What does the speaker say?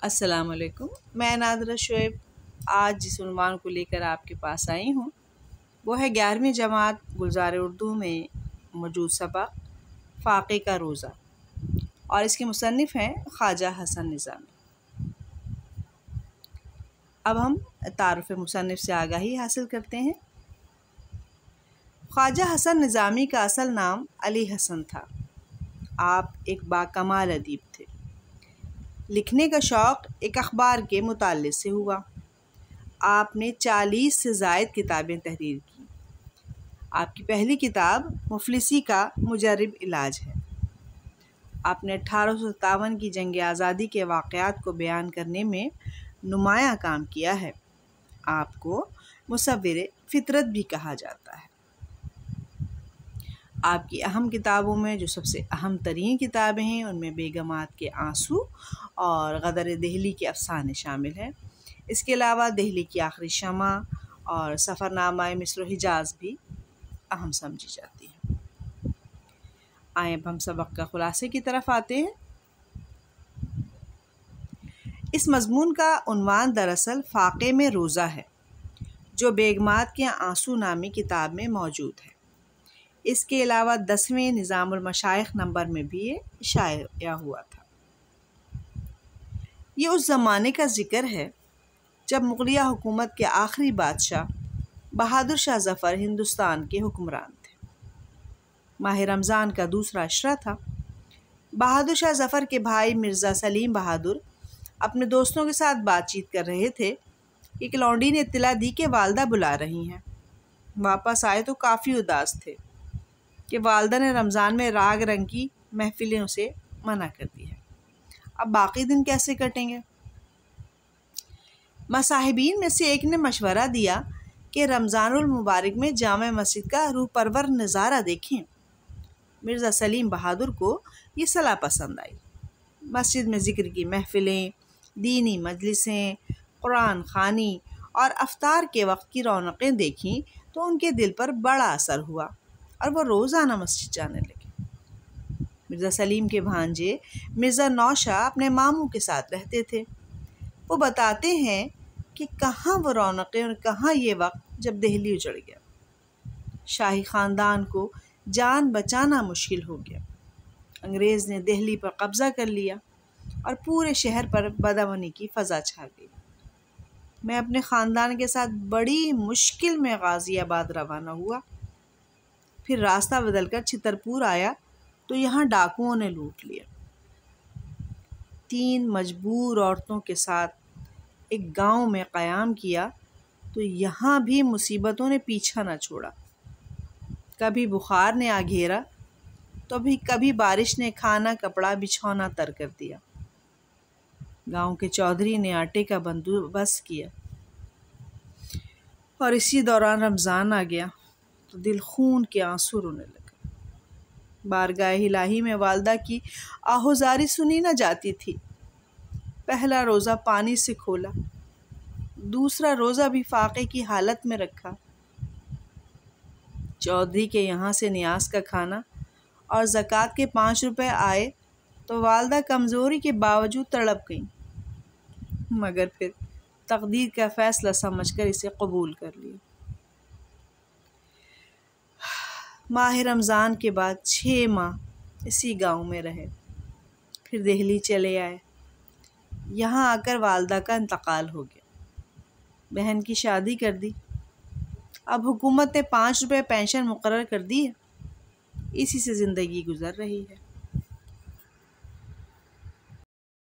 السلام علیکم، میں نادرہ شعیب آج جس عنوان کو لے کر آپ کے پاس آئی ہوں وہ ہے 11ویں جماعت گلزار اردو میں موجود سبق فاقے کا روزہ، اور اس کے مصنف ہیں خواجہ حسن نظامی۔ اب ہم تعارف مصنف سے آگاہی حاصل کرتے ہیں۔ خواجہ حسن نظامی کا اصل نام علی حسن تھا۔ آپ ایک باکمال ادیب تھے۔ لکھنے کا شوق ایک اخبار کے مطالعے سے ہوا۔ آپ نے 40 سے زائد کتابیں تحریر کی۔ آپ کی پہلی کتاب مفلسی کا مجرب علاج ہے۔ آپ نے 1857 کی جنگ آزادی کے واقعات کو بیان کرنے میں نمایاں کام کیا ہے۔ آپ کو مصور فطرت بھی کہا جاتا ہے۔ آپ کی اہم کتابوں میں جو سب سے اہم ترین کتابیں ہیں ان میں بیگمات کے آنسو اور غدر دہلی کے افسانے شامل ہیں۔ اس کے علاوہ دہلی کی آخری شمع اور سفرنامہ مصر و حجاز بھی اہم سمجھی جاتی ہیں۔ آئیں اب ہم سبق کا خلاصے کی طرف آتے ہیں۔ اس مضمون کا عنوان دراصل فاقے میں روزہ ہے، جو بیگمات کے آنسو نامی کتاب میں موجود ہے۔ اس کے علاوہ 10ویں نظام المشائخ نمبر میں بھی یہ شائع ہوا تھا۔ یہ اس زمانے کا ذکر ہے جب مغلیہ حکومت کے آخری بادشاہ بہادر شاہ ظفر ہندوستان کے حکمران تھے۔ ماہ رمضان کا دوسرا عشرہ تھا۔ بہادر شاہ ظفر کے بھائی مرزا سلیم بہادر اپنے دوستوں کے ساتھ بات چیت کر رہے تھے کہ ایک لونڈی نے اطلاع دی کہ والدہ بلا رہی ہیں۔ واپس آئے تو کافی اداس تھے کہ والدہ نے رمضان میں راگ رنگ کی محفلوں سے منع کر دی ہے، اب باقی دن کیسے کٹیں گے؟ مصاحبین میں سے ایک نے مشورہ دیا کہ رمضان المبارک میں جامع مسجد کا روح پرور نظارہ دیکھیں۔ مرزا سلیم بہادر کو یہ صلاح پسند آئی۔ مسجد میں ذکر کی محفلیں، دینی مجلسیں، قرآن خوانی اور افطار کے وقت کی رونقیں دیکھیں تو ان کے دل پر بڑا اثر ہوا اور وہ روزانہ مسجد جانے لگے۔ مرزا سلیم کے بھانجے مرزا نوشاہ اپنے ماموں کے ساتھ رہتے تھے۔ وہ بتاتے ہیں کہ کہاں وہ رونقیں اور کہاں یہ وقت جب دہلی اجڑ گیا۔ شاہی خاندان کو جان بچانا مشکل ہو گیا۔ انگریز نے دہلی پر قبضہ کر لیا اور پورے شہر پر بدامنی کی فضا چھا گئی۔ میں اپنے خاندان کے ساتھ بڑی مشکل میں غازی آباد روانہ ہوا۔ پھر راستہ بدل کر چھترپور آیا تو یہاں ڈاکوؤں نے لوٹ لیا۔ 3 مجبور عورتوں کے ساتھ ایک گاؤں میں قیام کیا تو یہاں بھی مصیبتوں نے پیچھا نہ چھوڑا۔ کبھی بخار نے آ گھیرا تو کبھی بارش نے کھانا کپڑا بچھونا تر کر دیا۔ گاؤں کے چودھری نے آٹے کا بندوبست کیا اور اسی دوران رمضان آ گیا تو دل خون کے آنسو رونے لگا۔ بارگاہ الہی میں والدہ کی آہوزاری سنی نہ جاتی تھی۔ پہلا روزہ پانی سے کھولا، دوسرا روزہ بھی فاقے کی حالت میں رکھا۔ چودھری کے یہاں سے نیاز کا کھانا اور زکوٰۃ کے 5 روپے آئے تو والدہ کمزوری کے باوجود تڑپ گئیں، مگر پھر تقدیر کا فیصلہ سمجھ کر اسے قبول کر لیا۔ ماہ رمضان کے بعد 6 ماہ اسی گاؤں میں رہے، پھر دہلی چلے آئے۔ یہاں آ کر والدہ کا انتقال ہو گیا۔ بہن کی شادی کر دی۔ اب حکومت نے 5 روپے پینشن مقرر کر دی ہے، اسی سے زندگی گزر رہی ہے۔